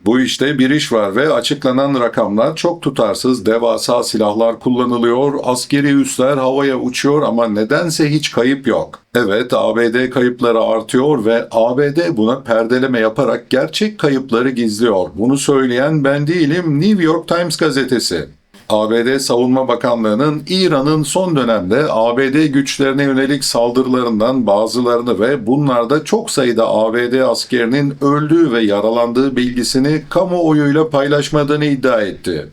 Bu işte bir iş var ve açıklanan rakamlar çok tutarsız. Devasa silahlar kullanılıyor, askeri üsler havaya uçuyor ama nedense hiç kayıp yok. Evet, ABD kayıpları artıyor ve ABD buna perdeleme yaparak gerçek kayıpları gizliyor. Bunu söyleyen ben değilim, New York Times gazetesi. ABD Savunma Bakanlığı'nın İran'ın son dönemde ABD güçlerine yönelik saldırılarından bazılarını ve bunlarda çok sayıda ABD askerinin öldüğü ve yaralandığı bilgisini kamuoyuyla paylaşmadığını iddia etti.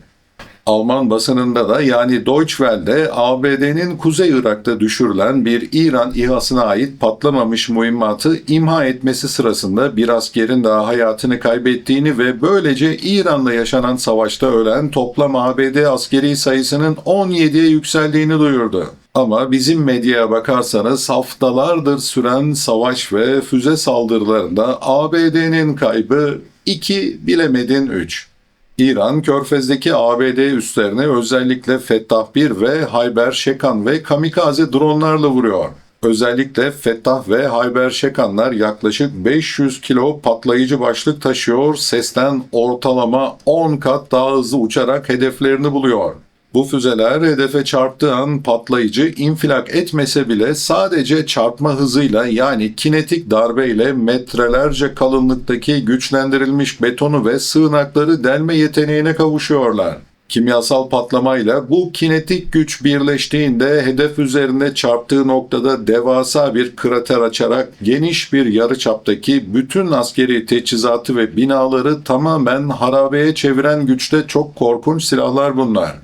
Alman basınında da yani Deutsche Welle'de ABD'nin Kuzey Irak'ta düşürülen bir İran İHA'sına ait patlamamış mühimmatı imha etmesi sırasında bir askerin daha hayatını kaybettiğini ve böylece İran'la yaşanan savaşta ölen toplam ABD askeri sayısının 17'ye yükseldiğini duyurdu. Ama bizim medyaya bakarsanız haftalardır süren savaş ve füze saldırılarında ABD'nin kaybı 2 bilemedin 3. İran, Körfez'deki ABD üslerine özellikle Fettah 1 ve Hayber Şekan ve kamikaze dronlarla vuruyor. Özellikle Fettah ve Hayber Şekanlar yaklaşık 500 kilo patlayıcı başlık taşıyor, sesten ortalama 10 kat daha hızlı uçarak hedeflerini buluyor. Bu füzeler hedefe çarptığı an patlayıcı infilak etmese bile sadece çarpma hızıyla yani kinetik darbeyle metrelerce kalınlıktaki güçlendirilmiş betonu ve sığınakları delme yeteneğine kavuşuyorlar. Kimyasal patlamayla bu kinetik güç birleştiğinde hedef üzerinde çarptığı noktada devasa bir krater açarak geniş bir yarıçaptaki bütün askeri teçhizatı ve binaları tamamen harabeye çeviren güçte çok korkunç silahlar bunlar.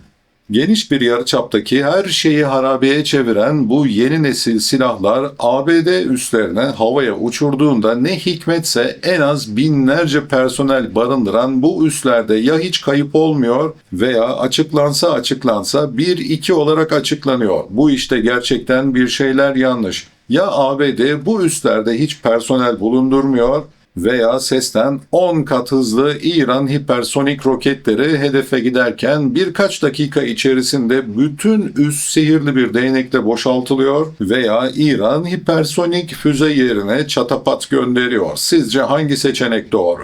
Geniş bir yarıçaptaki her şeyi harabeye çeviren bu yeni nesil silahlar ABD üslerine havaya uçurduğunda ne hikmetse en az binlerce personel barındıran bu üslerde ya hiç kayıp olmuyor veya açıklansa 1-2 olarak açıklanıyor. Bu işte gerçekten bir şeyler yanlış. Ya ABD bu üslerde hiç personel bulundurmuyor veya sesten 10 kat hızlı İran hipersonik roketleri hedefe giderken birkaç dakika içerisinde bütün üs sihirli bir değnekle boşaltılıyor veya İran hipersonik füze yerine çatapat gönderiyor. Sizce hangi seçenek doğru?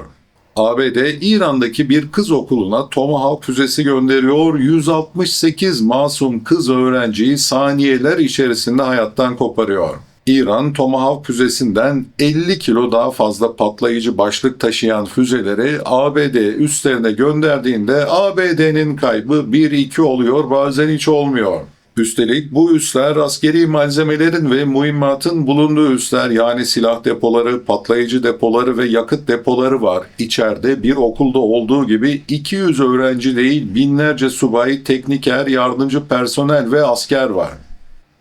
ABD, İran'daki bir kız okuluna Tomahawk füzesi gönderiyor, 168 masum kız öğrenciyi saniyeler içerisinde hayattan koparıyor. İran, Tomahawk füzesinden 50 kilo daha fazla patlayıcı başlık taşıyan füzeleri ABD üslerine gönderdiğinde ABD'nin kaybı 1-2 oluyor, bazen hiç olmuyor. Üstelik bu üsler askeri malzemelerin ve mühimmatın bulunduğu üsler yani silah depoları, patlayıcı depoları ve yakıt depoları var. İçeride bir okulda olduğu gibi 200 öğrenci değil binlerce subay, tekniker, yardımcı personel ve asker var.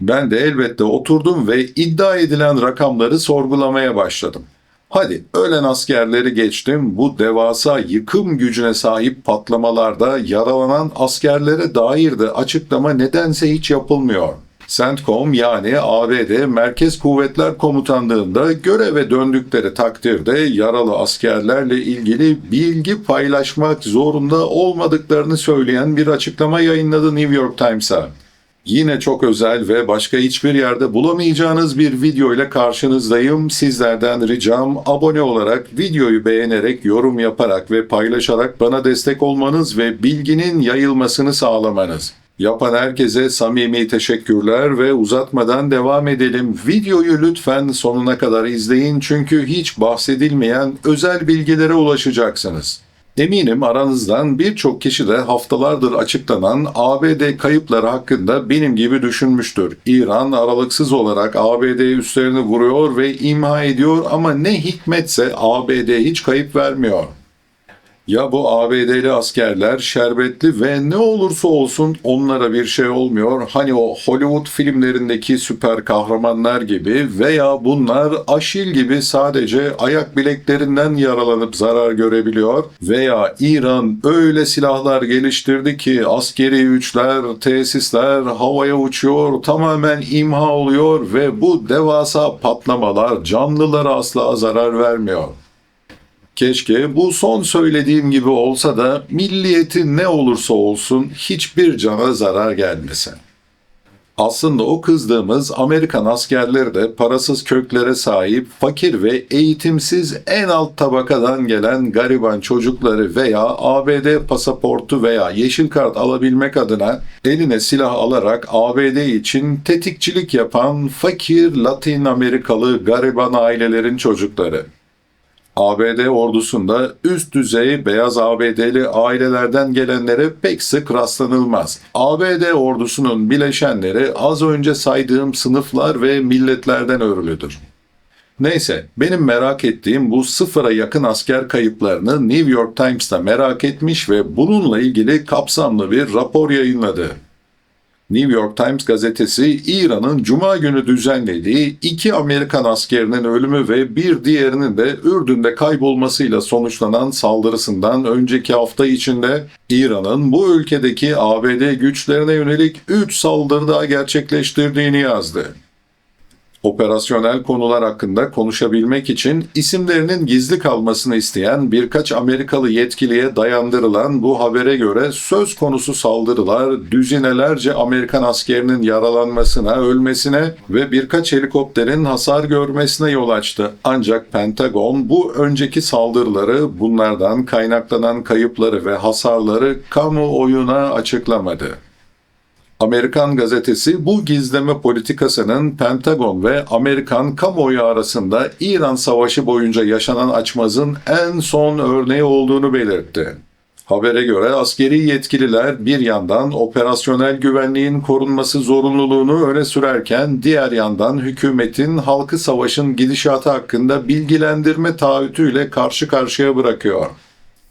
Ben de elbette oturdum ve iddia edilen rakamları sorgulamaya başladım. Hadi ölen askerleri geçtim, bu devasa yıkım gücüne sahip patlamalarda yaralanan askerlere dair de açıklama nedense hiç yapılmıyor. CENTCOM yani ABD Merkez Kuvvetler Komutanlığı'nda göreve döndükleri takdirde yaralı askerlerle ilgili bilgi paylaşmak zorunda olmadıklarını söyleyen bir açıklama yayınladı New York Times'a. Yine çok özel ve başka hiçbir yerde bulamayacağınız bir video ile karşınızdayım. Sizlerden ricam abone olarak, videoyu beğenerek, yorum yaparak ve paylaşarak bana destek olmanız ve bilginin yayılmasını sağlamanız. Yapan herkese samimi teşekkürler ve uzatmadan devam edelim. Videoyu lütfen sonuna kadar izleyin çünkü hiç bahsedilmeyen özel bilgilere ulaşacaksınız. Eminim aranızdan birçok kişi de haftalardır açıklanan ABD kayıpları hakkında benim gibi düşünmüştür. İran aralıksız olarak ABD üslerini vuruyor ve imha ediyor ama ne hikmetse ABD hiç kayıp vermiyor. Ya bu ABD'li askerler şerbetli ve ne olursa olsun onlara bir şey olmuyor. Hani o Hollywood filmlerindeki süper kahramanlar gibi veya bunlar Aşil gibi sadece ayak bileklerinden yaralanıp zarar görebiliyor. Veya İran öyle silahlar geliştirdi ki askeri güçler, tesisler havaya uçuyor, tamamen imha oluyor ve bu devasa patlamalar canlılara asla zarar vermiyor. Keşke bu son söylediğim gibi olsa da milliyeti ne olursa olsun hiçbir cana zarar gelmese. Aslında o kızdığımız Amerikan askerleri de parasız köklere sahip, fakir ve eğitimsiz en alt tabakadan gelen gariban çocukları veya ABD pasaportu veya yeşil kart alabilmek adına eline silah alarak ABD için tetikçilik yapan fakir Latin Amerikalı gariban ailelerin çocukları. ABD ordusunda üst düzey beyaz ABD'li ailelerden gelenlere pek sık rastlanılmaz. ABD ordusunun bileşenleri az önce saydığım sınıflar ve milletlerden örülüdür. Neyse, benim merak ettiğim bu sıfıra yakın asker kayıplarını New York Times'ta merak etmiş ve bununla ilgili kapsamlı bir rapor yayınladı. New York Times gazetesi İran'ın Cuma günü düzenlediği 2 Amerikan askerinin ölümü ve bir diğerinin de Ürdün'de kaybolmasıyla sonuçlanan saldırısından önceki hafta içinde İran'ın bu ülkedeki ABD güçlerine yönelik 3 saldırı daha gerçekleştirdiğini yazdı. Operasyonel konular hakkında konuşabilmek için isimlerinin gizli kalmasını isteyen birkaç Amerikalı yetkiliye dayandırılan bu habere göre söz konusu saldırılar düzinelerce Amerikan askerinin yaralanmasına, ölmesine ve birkaç helikopterin hasar görmesine yol açtı. Ancak Pentagon bu önceki saldırıları, bunlardan kaynaklanan kayıpları ve hasarları kamuoyuna açıklamadı. Amerikan gazetesi bu gizleme politikasının Pentagon ve Amerikan kamuoyu arasında İran Savaşı boyunca yaşanan açmazın en son örneği olduğunu belirtti. Habere göre askeri yetkililer bir yandan operasyonel güvenliğin korunması zorunluluğunu öne sürerken diğer yandan hükümetin halkı savaşın gidişatı hakkında bilgilendirme taahhütüyle karşı karşıya bırakıyor.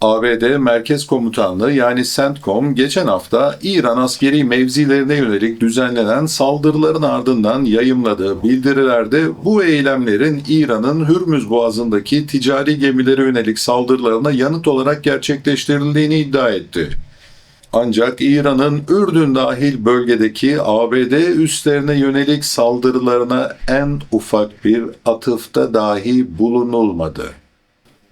ABD Merkez Komutanlığı yani CENTCOM geçen hafta İran askeri mevzilerine yönelik düzenlenen saldırıların ardından yayımladığı bildirilerde bu eylemlerin İran'ın Hürmüz Boğazı'ndaki ticari gemilere yönelik saldırılarına yanıt olarak gerçekleştirildiğini iddia etti. Ancak İran'ın Ürdün dahil bölgedeki ABD üslerine yönelik saldırılarına en ufak bir atıfta dahi bulunulmadı.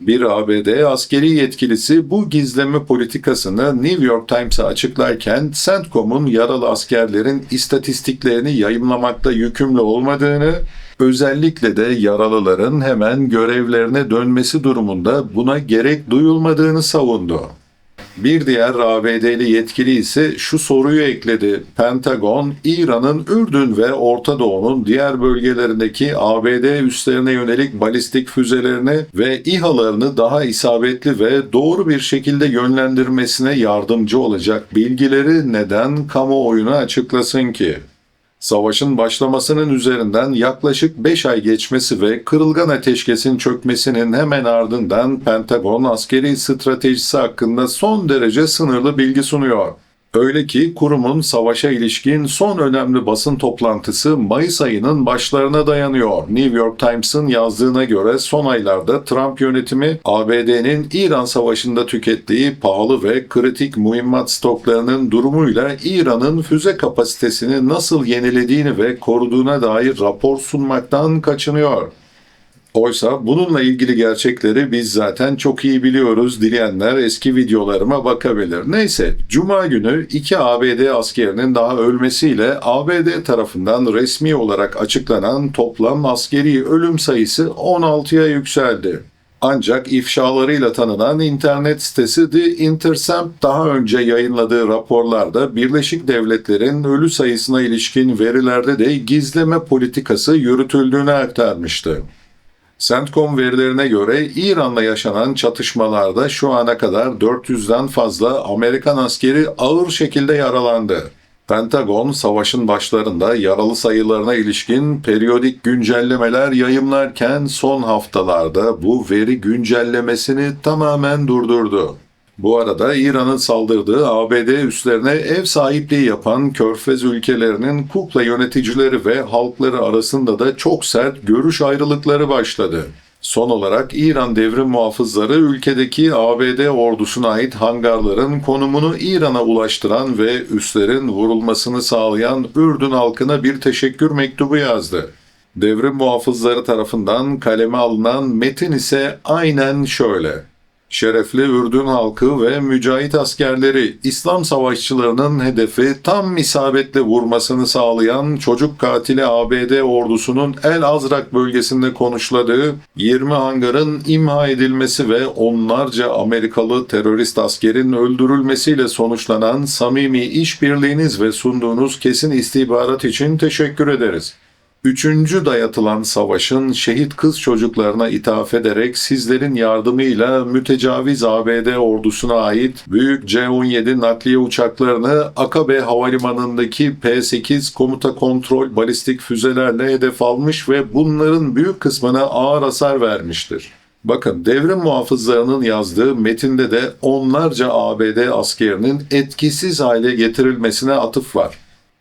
Bir ABD askeri yetkilisi bu gizleme politikasını New York Times'a açıklarken CENTCOM'un yaralı askerlerin istatistiklerini yayımlamakta yükümlü olmadığını, özellikle de yaralıların hemen görevlerine dönmesi durumunda buna gerek duyulmadığını savundu. Bir diğer ABD'li yetkili ise şu soruyu ekledi. Pentagon, İran'ın Ürdün ve Orta Doğu'nun diğer bölgelerindeki ABD üslerine yönelik balistik füzelerini ve İHA'larını daha isabetli ve doğru bir şekilde yönlendirmesine yardımcı olacak bilgileri neden kamuoyuna açıklasın ki? Savaşın başlamasının üzerinden yaklaşık 5 ay geçmesi ve kırılgan ateşkesin çökmesinin hemen ardından Pentagon askeri stratejisi hakkında son derece sınırlı bilgi sunuyor. Öyle ki kurumun savaşa ilişkin son önemli basın toplantısı Mayıs ayının başlarına dayanıyor. New York Times'ın yazdığına göre son aylarda Trump yönetimi ABD'nin İran Savaşı'nda tükettiği pahalı ve kritik mühimmat stoklarının durumuyla İran'ın füze kapasitesini nasıl yenilediğini ve koruduğuna dair rapor sunmaktan kaçınıyor. Oysa bununla ilgili gerçekleri biz zaten çok iyi biliyoruz. Dileyenler eski videolarıma bakabilir. Neyse, Cuma günü 2 ABD askerinin daha ölmesiyle ABD tarafından resmi olarak açıklanan toplam askeri ölüm sayısı 16'ya yükseldi. Ancak ifşalarıyla tanınan internet sitesi The Intercept daha önce yayınladığı raporlarda Birleşik Devletler'in ölü sayısına ilişkin verilerde de gizleme politikası yürütüldüğünü aktarmıştı. CENTCOM verilerine göre İran'la yaşanan çatışmalarda şu ana kadar 400'den fazla Amerikan askeri ağır şekilde yaralandı. Pentagon, savaşın başlarında yaralı sayılarına ilişkin periyodik güncellemeler yayımlarken son haftalarda bu veri güncellemesini tamamen durdurdu. Bu arada İran'ın saldırdığı ABD üslerine ev sahipliği yapan Körfez ülkelerinin kukla yöneticileri ve halkları arasında da çok sert görüş ayrılıkları başladı. Son olarak İran Devrim Muhafızları ülkedeki ABD ordusuna ait hangarların konumunu İran'a ulaştıran ve üslerin vurulmasını sağlayan Ürdün halkına bir teşekkür mektubu yazdı. Devrim Muhafızları tarafından kaleme alınan metin ise aynen şöyle. Şerefli Ürdün halkı ve mücahit askerleri, İslam savaşçılarının hedefi tam isabetle vurmasını sağlayan çocuk katili ABD ordusunun El Azrak bölgesinde konuşladığı 20 hangarın imha edilmesi ve onlarca Amerikalı terörist askerin öldürülmesiyle sonuçlanan samimi işbirliğiniz ve sunduğunuz kesin istihbarat için teşekkür ederiz. Üçüncü dayatılan savaşın şehit kız çocuklarına ithaf ederek sizlerin yardımıyla mütecaviz ABD ordusuna ait büyük C-17 nakliye uçaklarını Akabe Havalimanı'ndaki P-8 komuta kontrol balistik füzelerle hedef almış ve bunların büyük kısmına ağır hasar vermiştir. Bakın, devrim muhafızlarının yazdığı metinde de onlarca ABD askerinin etkisiz hale getirilmesine atıf var.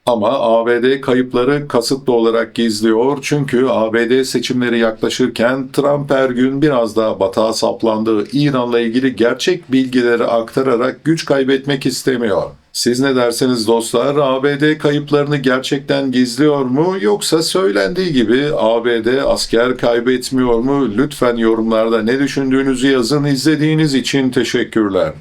Ama ABD kayıpları kasıtlı olarak gizliyor, çünkü ABD seçimleri yaklaşırken Trump her gün biraz daha batağa saplandığı İran'la ilgili gerçek bilgileri aktararak güç kaybetmek istemiyor. Siz ne dersiniz dostlar? ABD kayıplarını gerçekten gizliyor mu, yoksa söylendiği gibi ABD asker kaybetmiyor mu? Lütfen yorumlarda ne düşündüğünüzü yazın. İzlediğiniz için teşekkürler.